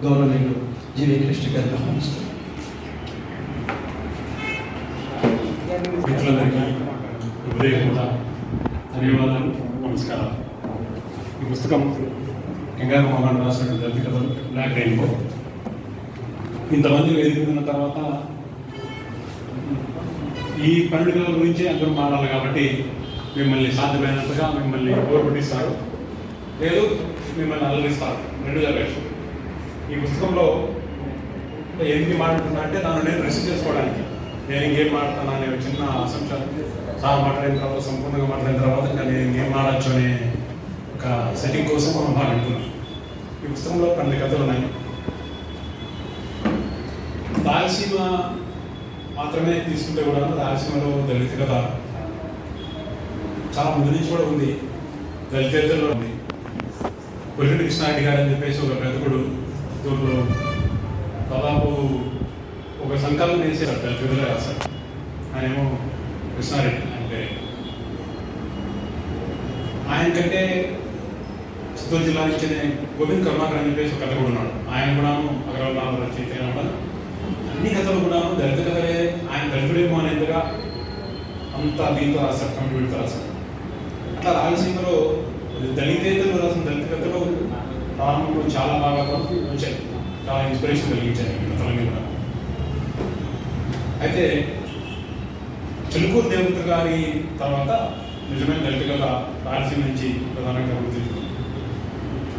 గౌరవనీయులు జీవి కృష్ణ గారిని ఆహ్వానిస్తున్నాను. మిత్రులందరికీ హృదయపూర్వక ధన్యవాదాలు, నమస్కారాలు. ఈ పుస్తకం కెంగారు మోహన్ రాసినటువంటి దళిత కథలు బ్లాక్ రెయిన్బో. ఇంతమంది వేదిక ఉన్న తర్వాత ఈ పండుగల గురించి అందరూ మాట్లాడాలి కాబట్టి మిమ్మల్ని సాధ్యమైనంతగా మిమ్మల్ని ఓర్పడిస్తారు, లేదు మిమ్మల్ని అల్లరిస్తారు, రెండు జరగచ్చు. ఈ పుస్తకంలో ఎందుకు మాట్లాడుతున్నా అంటే నన్ను నేను రిసీవ్ చేసుకోవడానికి, నేను ఇంకేం మాట్లాడుతున్నా అనే చిన్న అసంశం సార్ మాట్లాడిన తర్వాత సంపూర్ణంగా మాట్లాడిన తర్వాత ఇంకా నేను ఇంకేం మాట్లాడచ్చు అనే ఒక సెట్టింగ్ కోసం మనం మాట్లాడుతున్నాం. ఈ పుస్తకంలో 12 కథలు ఉన్నాయి. రాయలసీమ మాత్రమే తీసుకుంటే కూడా రాయలసీమలో దళిత కథ చాలా ముందు నుంచి కూడా ఉంది, దళితేతల్లో ఉంది. కొల్లిరెడ్డి కృష్ణారెడ్డి గారు అని చెప్పేసి ఒక పెద్దకుడు చిత్తూరులో దాదాపు ఒక సంకలనం వేసేసారు, దళితులే రాశారు. ఆయనేమో కృష్ణారెడ్డి ఆయన పేరు. ఆయన కంటే చిత్తూరు జిల్లా నుంచి గోవింద్ కరుణాకర్ అని చెప్పేసి ఒక కథ కూడా ఉన్నాడు. ఆయన కూడా అగ్రవాల రచయిత కూడా అన్ని కథలు కూడా దళిత కథలే. ఆయన దళితుడేమో అనేందుగా అంత దీంతో రాశారు, కంప్యూటర్తో రాశారు. అట్లా రాయలసీమలో దళితేతలు రాసిన దళిత కథలు ప్రారంభంలో చాలా బాగా వచ్చాయి, చాలా ఇన్స్పిరేషన్ కలిగించాయి ఈ కథల మీద. అయితే చిలుకూరు దేవత గారి తర్వాత నిజమైన దళిత కథ రాయలసీమ నుంచి ప్రధానంగా గుర్తించింది.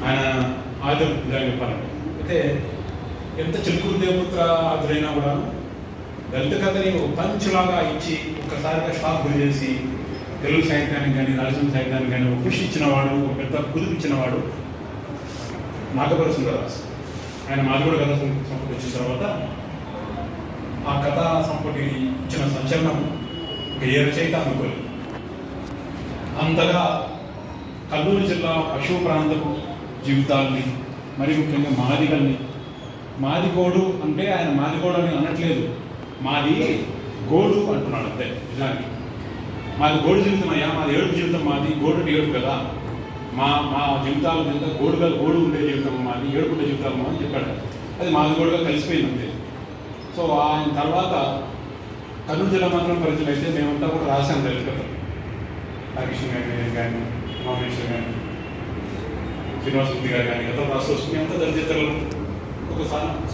ఆయన ఆయుధం ఇలా చెప్పాలంటే అయితే ఎంత చిలుకూరు దేవపుత్ర ఆదురైనా కూడా దళిత కథని ఒక పంచులాగా ఇచ్చి ఒక్కసారిగా షాక్ గురి చేసి తెలుగు సాహిత్యానికి కానీ రాయలసీమ సాహిత్యానికి కానీ ఒక పుష్ ఇచ్చినవాడు, ఒక పెద్ద కుదుపు ఇచ్చినవాడు నాగపల్లి సుందరరాజు. ఆయన మాదిగూడ కథ సంపుటి వచ్చిన తర్వాత ఆ కథా సంపుటి ఇచ్చిన సంచలనం ఒక ఏ రచయిత అనుకోలేదు. అంతగా కర్నూలు జిల్లా పశువు ప్రాంతపు జీవితాలని, మరి ముఖ్యంగా మాదిగల్ని, మాదిగోడు అంటే ఆయన మాదిగోడు అని అనట్లేదు, మాది గోడు అంటున్నాడు అంతే. నిజానికి మాది గోడు జీవితం అయ్యా, మాది ఏడుపు జీవితం, మాది గోడు ఏడుపు కదా, మా జీవితాల మీద గోడు ఉండే జీవితం మాది, ఏడుపు ఉండే జీవితాలు మాది చెప్పాడు. అది మాది గోడుగా కలిసిపోయింది అంతే. సో ఆయన తర్వాత కర్నూలు జిల్లా మాత్రం పరిచయం అయితే మేమంతా కూడా రాశాం దళిత కథలు. హరికృష్ణ గారి కానీ, ఉమామేశ్వర్ కానీ, శ్రీనివాసమూర్తి గారు కానీ కథలు రాసి వస్తుంది. మేమంతా దళితలు ఒక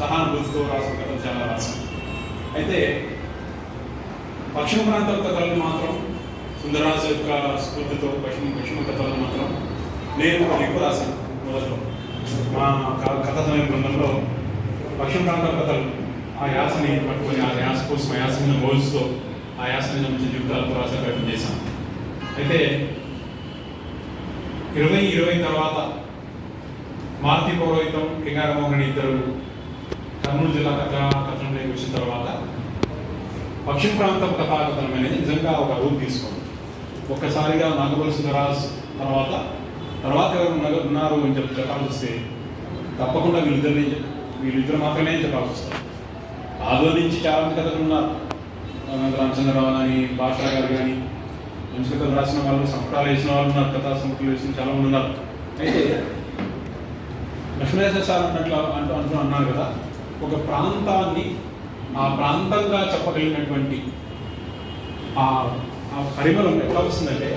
సహానుభూతితో రాసిన కథలు చాలా రాశాం. అయితే పశ్చిమ ప్రాంతాల కథలను మాత్రం సుందరరాజు యొక్క స్ఫూర్తితో పశ్చిమ కథలను మాత్రం నేను ఎక్కువ రాశాను. మొదట్లో మా కథ సమయం బృందంలో పశ్చిమ ప్రాంతాల కథలు ఆ యాసని పట్టుకొని ఆ యాస కోసం ఆ యాస మీద మోజుతో ఆ యాస మీద మంచి జీవితాలతో రాసే ప్రయత్నం చేశాను. అయితే 2020 తర్వాత మారుతి పౌరోహితం, కెంగారు మోహన్ ఇద్దరు కర్నూలు జిల్లా కథనంలోకి వచ్చిన తర్వాత పశ్చిమ ప్రాంతం కథాకథనం అనేది నిజంగా ఒక రూపు తీసుకోండి. ఒక్కసారిగా నాగపల్లి సుందరరాజు తర్వాత ఎవరు ఉన్నారు అని చెప్పాల్సి వస్తే తప్పకుండా వీళ్ళిద్దరు మాత్రమే చెప్పాల్సి వస్తారు. ఆదో నుంచి చాలా మంది కథలు ఉన్నారు, రామచంద్రరావు కానీ, భాషా గారు కానీ, మంచి కథలు రాసిన వాళ్ళు, సంపుటాలు వేసిన వాళ్ళు ఉన్నారు, కథా సంపుటాలు వేసిన చాలా మంది ఉన్నారు. అయితే లక్ష్మీనరసింహ సార్ అంటూ అన్నారు కదా, ఒక ప్రాంతాన్ని ఆ ప్రాంతంగా చెప్పగలిగినటువంటి ఆ పరిమళం ఎట్లా వస్తుందంటే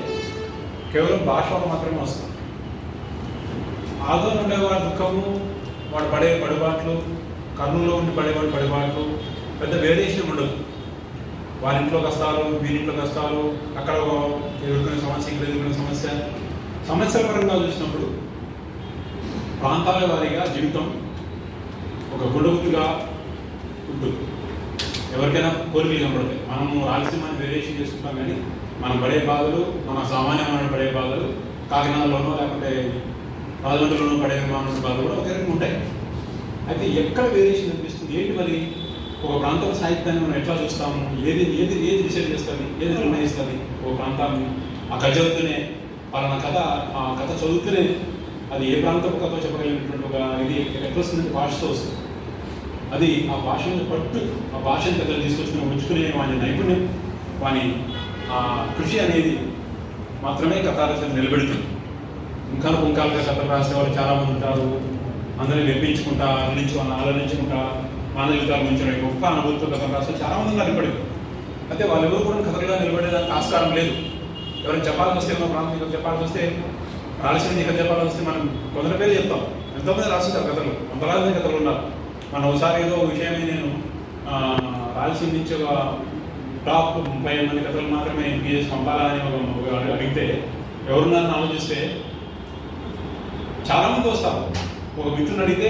కేవలం భాషలో మాత్రమే వస్తుంది. ఆదో ఉండేవాడి దుఃఖము, వాడు పడే పడిబాట్లు, కర్నూలులో ఉండి పడేవాడు పడిబాట్లు పెద్ద వేరియేషన్ ఉండదు. వారింట్లో కష్టాలు, వీరింట్లో కష్టాలు, అక్కడ ఎదుర్కొనే సమస్య, ఇక్కడ ఎదుర్కొనే సమస్యల పరంగా చూసినప్పుడు ప్రాంతాల వారీగా జీవితం ఒక గుండెగా ఉంటుంది. ఎవరికైనా కోరికలు కనపడతాయి. మనము రాయలసీమని వేరియేషన్ చేసుకుంటాం, కానీ మనం పడే బాధలు, మన సామాన్యమైన పడే బాధలు, కాకినాడలోనో లేకపోతే రాజమండ్రిలోనూ పడే మానవ బాధలు కూడా ఒక రకంగా ఉంటాయి. అయితే ఎక్కడ వేరియేషన్ అనిపిస్తుంది ఏంటి? మరి ఒక ప్రాంతం సాహిత్యాన్ని మనం ఎట్లా చూస్తాము, ఏది డిసైడ్ చేస్తుంది, ఏది నిర్ణయిస్తుంది ఒక ప్రాంతాన్ని? ఆ కథ చదువుతూనే పలానా కథ, ఆ కథ చదువుతూనే అది ఏ ప్రాంతపు కథ చెప్పగలిగినటువంటి ఒక ఇది ఎట్లా వస్తుందంటే భాషతో వస్తుంది. అది ఆ భాషను పట్టు, ఆ భాషను పెద్దలు తీసుకొచ్చుకుని ఉంచుకునే వాని నైపుణ్యం, వాని కృషి అనేది మాత్రమే కథారచన నిలబెడుతుంది. ఇంకా పుంకాలుగా కథలు రాసేవాళ్ళు చాలామంది ఉంటారు, అందరినీ మెప్పించుకుంటా ఆలోచించుకుంటా మానవికత గురించిన గొప్ప అనుభూతితో కథలు రాస్తారు. చాలామంది ఉన్నారు ఇప్పటికి. అయితే వాళ్ళు ఎవరు కూడా కథలుగా నిలబడేదానికి ఆస్కారం లేదు. ఎవరైనా చెప్పాల్సి వస్తే మన ప్రాంతం చెప్పాల్సి వస్తే రాయలసీమ ఇక్కడ చెప్పాల్సి వస్తే మనం కొందరి పేరు చెప్తాం. ఎంతోమంది రాస్తుంటారు కథలు, వందలాది మంది కథలు ఉన్నారు. మనం ఒకసారి ఏదో విషయమే నేను రాయలసీమ నుంచి ఒక టాప్ 30 మంది కథలు మాత్రమే ఎంపీ చేసి పంపాలని ఒక అడిగితే ఎవరున్నారని ఆలోచిస్తే చాలామంది వస్తారు. ఒక మిత్రుని అడిగితే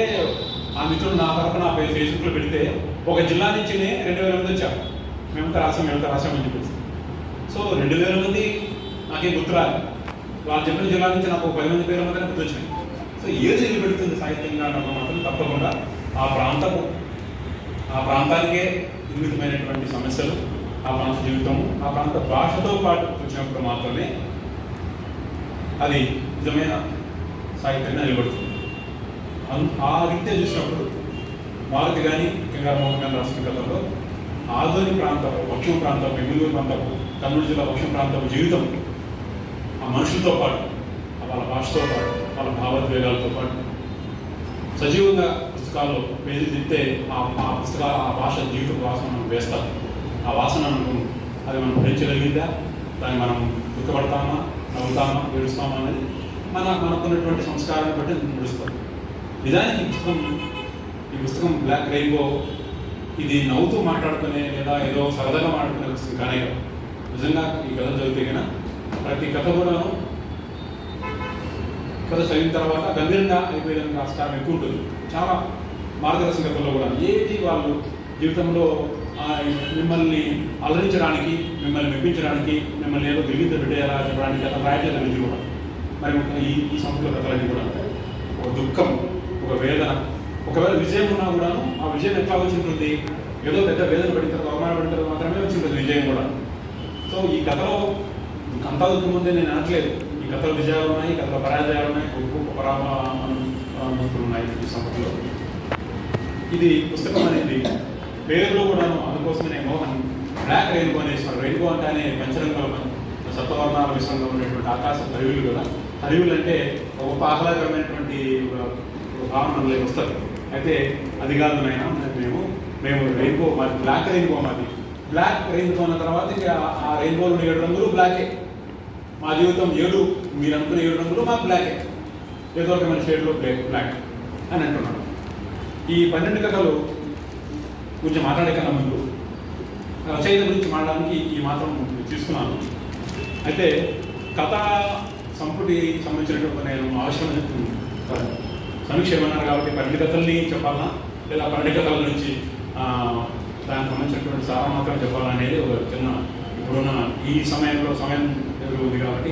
ఆ మిత్రుడు నా తరఫున నా ఫేస్బుక్లో పెడితే ఒక జిల్లా నుంచి 2000 మంది వచ్చారు. మేమంతా రాసామని చెప్పేసి. సో 2000 మంది నాకేం గుర్తురాలి. వాళ్ళు చెప్పిన జిల్లా నుంచి నాకు 10 మంది పేరు మాత్రమే గుర్తొచ్చినాయి. సో ఏది నిలబెడుతుంది సాహిత్యంగా అన్నప్పుడు మాత్రం తప్పకుండా ఆ ప్రాంతానికే నిర్మితమైనటువంటి సమస్యలు, ఆ ప్రాంత జీవితము, ఆ ప్రాంత భాషతో పాటు వచ్చినప్పుడు మాత్రమే అది నిజమైన సాహిత్యంగా నిలబడుతుంది. ఆ రీత్యా చూసినప్పుడు మారుతి కానీ ముఖ్యంగా మోహన్ గారు రాసిన కథల్లో ఆధునిక ప్రాంతపు పశ్చిమ ప్రాంతం, బెంగళూరు ప్రాంతపు, కర్నూలు జిల్లా పశ్చిమ ప్రాంతపు జీవితం ఆ మనుషులతో పాటు, వాళ్ళ భాషతో పాటు, వాళ్ళ భావోద్వేగాలతో పాటు సజీవంగా పుస్తకాల్లో పేజీ తిప్పితే ఆ పుస్తకాల ఆ భాష జీవిత వాసన మనం వేస్తాం. ఆ వాసనను అది మనం భరించగలిగిందా, దాన్ని మనం దుఃఖపడతామా, నవ్వుతామా, ఏడుస్తామా అనేది మనకున్నటువంటి సంస్కారాన్ని బట్టి నడుస్తాం. నిజానికి ఈ పుస్తకం బ్లాక్ రెయిన్బో ఇది నవ్వుతూ మాట్లాడుకునే లేదా ఏదో సరదాగా మాట్లాడుకునే పుస్తకం కానీ నిజంగా ఈ కథ చదివితే కన్నా ప్రతి కథ కూడాను కథ చదివిన తర్వాత గంభీరంగా అయిపోయేదానికి ఆస్కారం ఎక్కువ ఉంటుంది. చాలా మార్గదర్శకతలో కూడా ఏది వాళ్ళు జీవితంలో మిమ్మల్ని అలరించడానికి, మిమ్మల్ని మెప్పించడానికి, మిమ్మల్ని ఏదో గిరిగిత పెట్టేలా చెప్పడానికి కథ రాయట్లేదు అనేది కూడా. మరి ఈ సంస్కృత కథలన్నీ కూడా ఒక దుఃఖం, ఒక వేదన, ఒకవేళ విజయం ఉన్నా కూడాను ఆ విజయం ఎట్లా వచ్చి ఉంటుంది, ఏదో పెద్ద వేదన పడిన తర్వాత, అవమాన పడిన తర్వాత మాత్రమే వచ్చి ఉంటుంది విజయం కూడా. సో ఈ కథలో అంతా దుఃఖం ఉందే నేను అనట్లేదు. ఈ కథలో విజయాలు ఉన్నాయి, ఈ కథలో పరాజయాలు ఉన్నాయి, గొప్ప పరామర్శలు ఉన్నాయి ఈ సంస్కృతిలో. ఇది పుస్తకం అనేది పేరులో కూడాను అందుకోసమే మోహన్ బ్లాక్ రెయిన్బో అనేసినారు. రెయిన్బో అంటేనే పంచరంగంలో సప్తవర్ణాల విషయంలో ఉండేటువంటి ఆకాశ హరివులు కదా. హరివులు అంటే ఒక ఆహ్లాదకరమైనటువంటి భావనలు వస్తారు. అయితే అది కాదు నాయన, మేము రెయిన్బో మాది బ్లాక్ రెయిన్బో, మాది బ్లాక్ రెయిన్బో అన్న తర్వాత ఇంకా ఆ రెయిన్బోలో 7 రంగులు బ్లాకే. మా జీవితం 7 మీరు అనుకునే 7 రంగులు మాకు బ్లాకే, ఏదో ఒక మన షేడ్లో బ్లాక్ అని అంటున్నాడు. ఈ 12 కథలు గురించి మాట్లాడే కన్నా ముందు రచయిత గురించి మాట్లాడడానికి ఈ మాత్రం తీసుకున్నాను. అయితే కథా సంపుటి సంబంధించినటువంటి నేను అవసరం సమీక్ష ఏమన్నారు కాబట్టి 12 కథల్ని చెప్పాలన్నా లేదా 12 కథల నుంచి దానికి సంబంధించినటువంటి సారా మాత్రం చెప్పాలనేది ఒక చిన్న ఇప్పుడున్న ఈ సమయం ఎదురుంది కాబట్టి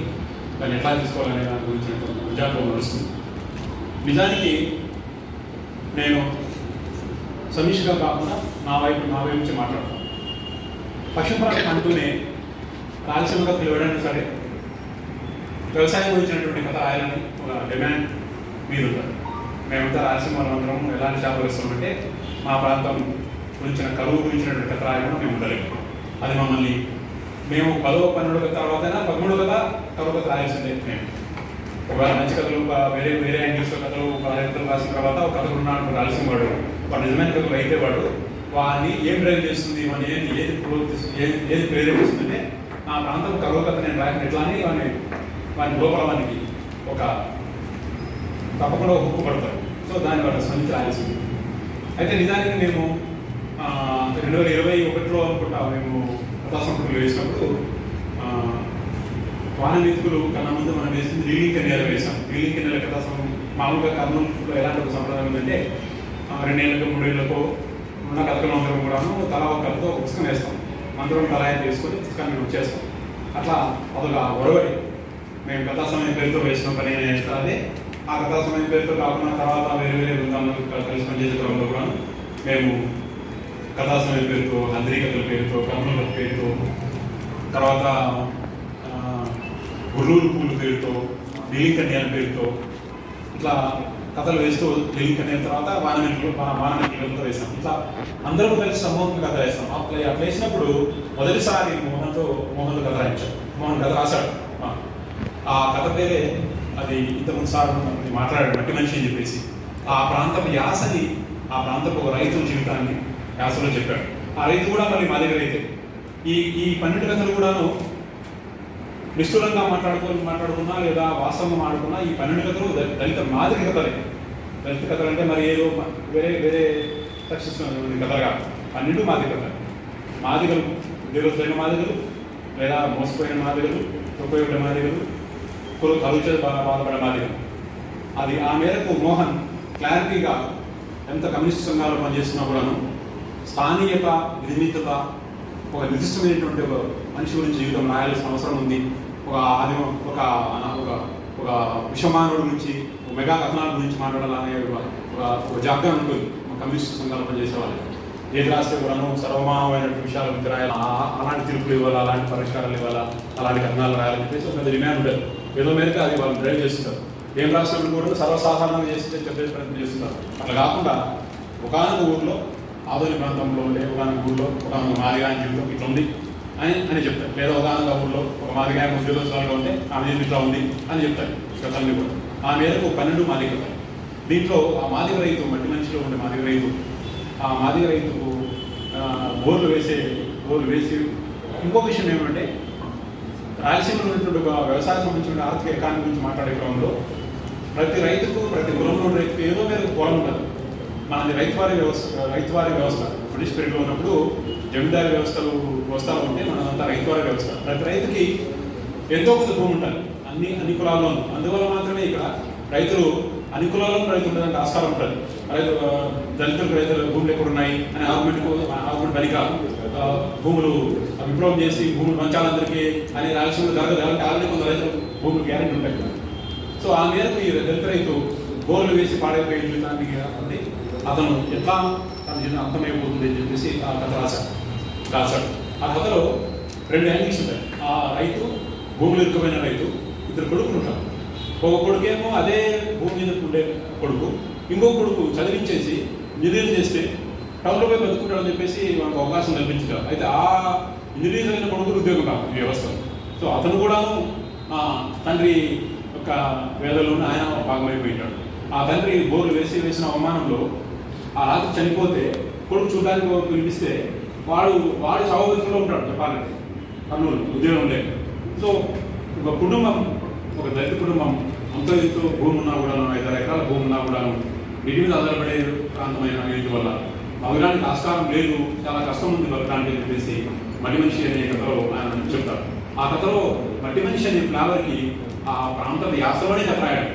దాన్ని ఎట్లా తీసుకోవాలనే దాని గురించినటువంటి విచారం నడుస్తుంది. నిజానికి నేను సమీక్షగా కాకుండా నా వైపు నుంచి మాట్లాడతాను. పశ్చిమ ప్రాంతం అంటూనే రాయలసీమ కథలు ఎవరైనా సరే వ్యవసాయం గురించినటువంటి కథ రాయాలని ఒక డిమాండ్ మీద ఉంటారు. మేమంతా రాయలసీమ అందరం ఎలాంటి చేపలు వేస్తామంటే మా ప్రాంతం గురించిన కరువు గురించినటువంటి కథ రాయడం మేము ఉండలేము. అది మమ్మల్ని మేము 10వ 12వ తర్వాతైనా 13వ కథ కరువు కథ రాయాల్సిందే. మేము ఒకవేళ మంచి కథలు వేరే యాంగిల్స్లో కథలు రైతులు రాసిన తర్వాత ఒక కథలు ఉన్నాడు రాయలసీమ వాడు నిజమైన కథలు అయితే వాడు వాడిని ఏం డ్రైవ్ చేస్తుంది, వాడిని ఏది ప్రేరేపిస్తుందంటే ఆ ప్రాంతం కరువు కథ నేను రాయకుండా ఎట్లా అని వాని లోపలవానికి ఒక తప్పకుండా ఒక హుక్కు పడతారు. సో దాన్ని వాళ్ళ సమితి రాయాల్సింది. అయితే నిజానికి మేము 2021లో అనుకుంటా మేము కథా సంపుటిలో వేసినప్పుడు వానమితులు కన్నా ముందు మనం వేసింది రీలింగ్ కన్యాలు వేసాం. రీలింగ్ కన్యాల కథా మామూలుగా కర్నూలులో ఎలాంటి ఒక సంప్రదాయం ఉందంటే 2 ఏళ్ళకో 3 ఏళ్ళకో ఉన్న కథలు అందరం కూడాను తలా ఒక కథతో పుస్తకం వేస్తాం. అందరం కళాయం తీసుకొని పుస్తకాన్ని వచ్చేస్తాం. అట్లా అదొక ఒరవడి. మేము కథా సమయం పేరుతో వేసిన పని అదే ఆ కథా సమయం పేరుతో కాకుండా తర్వాత వేరే బృందాలను కలిసి పనిచేసే క్రమంలో కూడా మేము కథా సమయం పేరుతో, హంద్రీ కథల పేరుతో, కర్నూలు కథ పేరుతో, తర్వాత గుర్రూరు పూలు పేరుతో, రీలింగ్ కన్యాల పేరుతో ఇట్లా కథలు వేస్తూ రీలింగ్ కన్యాల తర్వాత వానమితులతో వేస్తాం. ఇట్లా అందరూ కలిసి సమూహంగా కథ వేస్తాం. అట్లా వేసినప్పుడు మొదటిసారి మోహన్తో కథ రాయించాడు. మోహన్ కథ రాశాడు. ఆ కథ పేరే అది ఇంతకుముందు సార్ మాట్లాడాడు, మట్టి మనిషి అని చెప్పేసి. ఆ ప్రాంతపు యాసని, ఆ ప్రాంతపు రైతు జీవితాన్ని యాసలో చెప్పాడు. ఆ రైతు కూడా మళ్ళీ మా దగ్గర అయితే ఈ 12 కథలు కూడాను నిష్ఠురంగా మాట్లాడుకున్నా లేదా వాస్తవంగా మాట్లాడుకున్నా ఈ 12 కథలు దళిత మాదిరి కథలే. దళిత కథలు అంటే మరి ఏదో వేరే సక్సెస్ కథలు కాదు, 12 మాదిరి కథలు. మాదిగలు ఉద్యోగస్తులైన మాదిగలు, లేదా మోసపోయిన మాదిగలు, ఉపయోగపడే మాదిగలు, కలుచే బాధపడే మాదిగలు. అది ఆ మేరకు మోహన్ క్లారిటీగా ఎంత కమ్యూనిస్ట్ సంఘాలు పనిచేస్తున్నా కూడాను స్థానియత, విధినితత, ఒక నిర్దిష్టమైనటువంటి ఒక మనిషి గురించి జీవితం రాయాల్సిన అవసరం ఉంది. ఒక విషమానుడి గురించి, మెగా కథనాల గురించి మాట్లాడాలనే ఒక జాగ్రత్త ఉంటుంది కమ్యూనిస్ట్ సంఘాలు పనిచేసే వాళ్ళు. ఏది రాస్తే కూడాను సర్వమానమైన విషయాల గురించి రాయాలి, అలాంటి తీర్పులు ఇవ్వాలా, అలాంటి పరిష్కారాలు ఇవ్వాలా, అలాంటి కథనాలు రాయాలని చెప్పేసి ఒక డిమాండ్ ఉంటుంది. ఏదో మేరకు అది వాళ్ళు డ్రైవ్ చేస్తుంటారు. ఏం రాసినప్పుడు కూడా సర్వసాధారణంగా చేస్తే చెప్పే ప్రయత్నం చేస్తున్నారు. అట్లా కాకుండా ఒకనొక ఊర్లో, ఆధునిక ప్రాంతంలో ఉండే ఒకనొక ఊర్లో ఒక మాదిగాని జీవితం ఇట్లా ఉంది అని చెప్తారు. లేదా ఒకనొక ఊర్లో ఒక మాదిగాని ఉద్యోగస్తులుగా ఉంటే ఆ మీద ఇట్లా ఉంది అని చెప్తారు కథల్ని కూడా. ఆ మేరకు 12 మాదిగ కథలు. దీంట్లో ఆ మాదిగ రైతు, మట్టి మనిషిలో ఉండే మాదిగ రైతు, ఆ మాదిగ రైతుకు బోర్లు వేసి ఇంకో విషయం ఏమంటే రాయలసీమలో ఉన్నటువంటి ఒక వ్యవసాయ సంబంధించిన ఆర్థిక ఎకానమీ గురించి మాట్లాడే క్రమంలో ప్రతి రైతుకు, ప్రతి కులంలో రైతుకు ఏదో మేరకు పొలం ఉంటుంది. మనది రైతువారీ వ్యవస్థ బ్రిటిష్ పీరియడ్లో ఉన్నప్పుడు జమీందారీ వ్యవస్థలు ఉంటే మనదంతా రైతువారీ వ్యవస్థ. ప్రతి రైతుకి ఎంతో కొంత భూమి ఉంటుంది అన్ని కులాల్లోనూ. అందువల్ల మాత్రమే ఇక్కడ రైతులు అన్ని కులాల్లోనూ రైతు ఉండడానికి ఆస్కారం ఉంటుంది. రైతుల భూములు ఎక్కడ ఉన్నాయి అనే ఆర్గ్యుమెంట్ పనికాదు. భూములు విప్లవం చేసి భూములు పంచాలందరికీ అనే రాష్ట్రంలో జరగదంటే ఆల్రెడీ కొంత రైతులు భూములు గ్యారెంటీ ఉంటాయి. సో ఆ మేరకు ఈ దళిత రైతు బోర్లు వేసి పాడైపోయే జీవితానికి అంటే అతను ఎట్లా తన జీవితం అంతమైపోతుంది అని చెప్పేసి ఆ కథ రాశాడు. ఆ కథలో 2 యాంగిల్స్ ఉంటాయి. ఆ రైతు, భూములు ఇరుక్కుపోయిన రైతు, 2 కొడుకులు ఉంటారు. ఒక కొడుకేమో అదే భూమి మీద ఉండే కొడుకు, ఇంకో కొడుకు చదివించేసి ఇంజనీరింగ్ చేస్తే టౌన్లో పోయి బతుకుంటాడని చెప్పేసి మనకు అవకాశం కల్పించారు. అయితే ఆ ఇంజనీరింగ్ అయిన కొడుకులు ఉద్యోగం కాదు ఈ వ్యవస్థలో. సో అతను కూడాను తండ్రి యొక్క వేదలోనే ఆయన భాగమైపోయింటాడు. ఆ తండ్రి బోర్లు వేసిన అవమానంలో ఆ రాత్రి చనిపోతే కొడుకు చూడడానికి పిలిపిస్తే వాడు సౌగతిలో ఉంటాడు చెప్పాలంటే కర్నూలు ఉద్యోగం లేక. సో ఒక కుటుంబం, ఒక దళిత కుటుంబం అంత ఎంతో భూమి ఉన్నా కూడాను, 5 ఎకరాల భూమి ఉన్నా కూడాను ఇంటి మీద ఆధారపడే ప్రాంతమైన వీటి వల్ల బతకడానికి ఆస్కారం లేదు, చాలా కష్టం ఉంది బతకడానికి అని చెప్పేసి మట్టి మనిషి అనే కథలో ఆయన చెప్తారు. ఆ కథలో మట్టి మనిషి అనే ఫ్లేవర్కి ఆ ప్రాంత యాసలోనే కథ రాయాడు.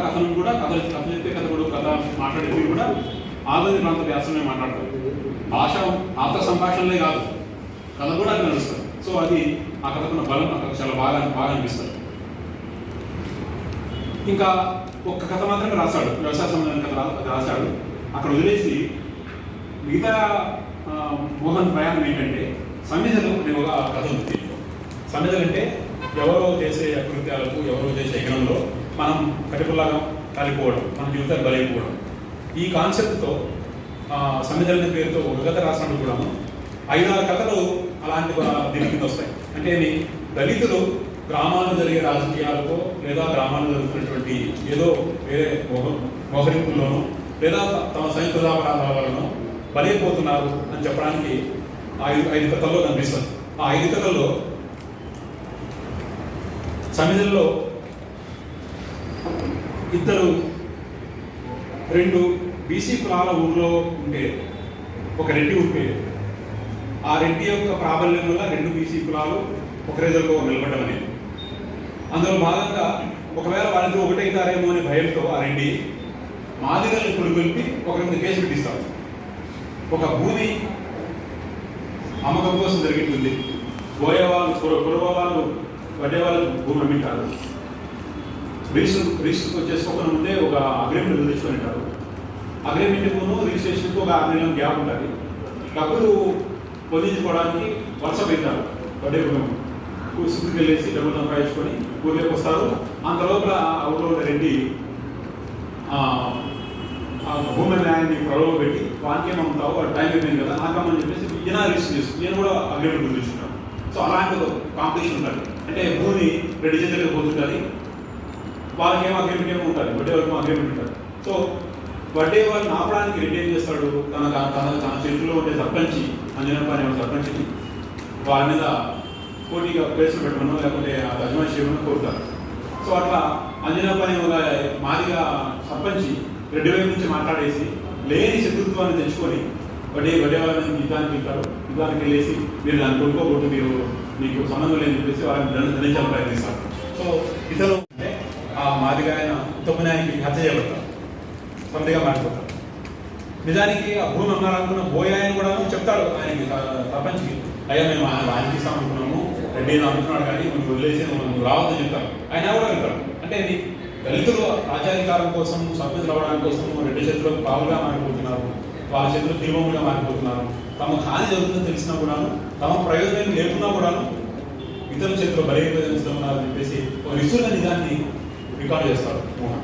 కథను కూడా కథ చెప్పే కథ కూడా కథ మాట్లాడేవి కూడా ఆధునిక ప్రాంత వ్యాసమే మాట్లాడతారు. భాష ఆంతర సంభాషణలే కాదు, కథ కూడా అది నడుస్తుంది. సో అది ఆ కథకున్న బలం నాకు చాలా బాగా అనిపిస్తుంది. ఇంకా ఒక్క కథ మాత్రమే రాశాడు, వ్యవసాయ సంబంధమైన కథ రాశాడు. అక్కడ వదిలేసి మిగతా మోహన్ ప్రయాణం ఏంటంటే సమిధలు అనే ఒక కథ ఉంది. సమిధలు అంటే ఎవరో చేసే అకృత్యాలకు, ఎవరో చేసే యజ్ఞంలో మనం కటిపుల్లాగా కలిపోవడం, మన జీవితాలు బలైపోవడం. ఈ కాన్సెప్ట్తో సమిధల పేరుతో ఒక కథ రాసినప్పుడు కూడా 5-6 కథలు అలాంటి దీని కింద వస్తాయి. అంటే దళితులు గ్రామాల్లో జరిగే రాజకీయాలతో లేదా గ్రామాల్లో జరుగుతున్నటువంటి ఏదో వేరే మోహరింపుల్లోనూ లేదా తమ సైనికులాభాలను బలైపోతున్నారు అని చెప్పడానికి 5 కథల్లో కనిపిస్తుంది. ఆ 5 కథల్లో సమిధల్లో 2 బీసీ కులాల ఊళ్ళో ఉంటే ఒక రెడ్డి ఉంటే ఆ రెడ్డి యొక్క ప్రాబల్యం వల్ల 2 బీసీ కులాలు ఒకరిద్దరితో నిలబడడం అనేది. అందులో భాగంగా ఒకవేళ వాళ్ళిద్దరూ ఒకటైతారేమో అనే భయంతో ఆ రెడ్డి మాదిగల్ని పులుగొల్పి ఒకరి మీద కేసు పెట్టిస్తారు. ఒక భూమి అమ్మకం కోసం జరిగింటుంది. కురవ వాళ్ళు వడ్డే వాళ్ళు భూమి అమ్మింటారు. రిజిస్టర్ చేసుకోకుండా ముందే ఒక అగ్రిమెంట్ తెచ్చుకొని ఉంటారు. అగ్రిమెంట్కును రిజిస్ట్రేషన్కు ఒక 6 నెలల గ్యాప్ ఉంటుంది. డబ్బులు పొందించుకోవడానికి వరుస పెడతారు. వడ్డే సుప్రీకి వెళ్ళేసి డబ్బులు సంపాదించుకొని ఊర్లోకి వస్తారు. అంత లోపల ఆ ఊళ్ళో ఉన్న రెడ్డి భూమి న్యాయాన్ని ప్రలోభ పెట్టి వానికి ఏమమ్ముతావు, వాడు టైం అయిపోయింది కదా నాకమ్మని చెప్పేసి ఈయన రిజిస్టర్ చేసుకుని నేను కూడా అగ్రిమెంట్ గుర్తించుకుంటాను. సో అలాంటి కాంపిటీషన్ ఉంటుంది. అంటే భూమి రెడ్డి చేతులకు పోతుంటుంది, వాళ్ళకి ఏమో అగ్రిమెంట్ ఏమో ఉంటుంది, వడ్డే వరకు అగ్రిమెంట్ ఉంటుంది. సో వడ్డే వాళ్ళని ఆపడానికి రెడ్డి ఏం చేస్తాడు, తన తన తన చేతిలో ఉండే సర్పంచి అంజనప్ప అనే సర్పంచ్ని వారి మీద పోటీగా కేసులు పెట్టమనో లేకపోతే ఆ అజమాయిషి చేయమని కోరుతారు. సో అట్లా అంజనప్ప అనే ఒక మాదిగా సర్పంచి రెడ్డి వైపు నుంచి మాట్లాడేసి లేని శత్రుత్వాన్ని తెచ్చుకొని వడ్డే వాళ్ళని యుద్ధానికి వెళ్ళేసి మీరు దాన్ని కొనుక్కోకూడదు, మీరు మీకు సంబంధం లేని చెప్పేసి వాళ్ళని దండించాలని ప్రయత్నిస్తారు. సో ఇతరులు అంటే ఆ మాదిగా ఆయన ఉత్తమనానికి హత్య చేయబడతారు, సంధిగా మారిపోతారు. నిజానికి ఆ భూమి అమ్మాలనుకున్న బోయాయని కూడా చెప్తాడు ఆయనకి, సర్పంచ్కి, అయ్యా మేము ఆయనకి ఇస్తాం అనుకున్నాము, రెడ్డి అనుకున్నాడు కానీ మనం వదిలేసి మనం రావద్దని చెప్తారు. ఆయన కూడా వెళ్తాడు. అంటే ఇది దళితులు రాజ్యాధికారం కోసం సర్పంచ్ రావడానికి కోసం రెడ్డి చేతులకు పావులుగా మారిపోతున్నారు, వాళ్ళ చేతులు తీవ్రంగా మారిపోతున్నారు. తమ హాని జరుగుతుందని తెలిసినా కూడాను, తమ ప్రయోజనం లేకున్నా కూడాను ఇతరుల చేతిలో బలహీనపరుస్తున్నారని చెప్పేసి ఒక నిష్ఠుర నిజాన్ని రికార్డు చేస్తాడు మోహన్.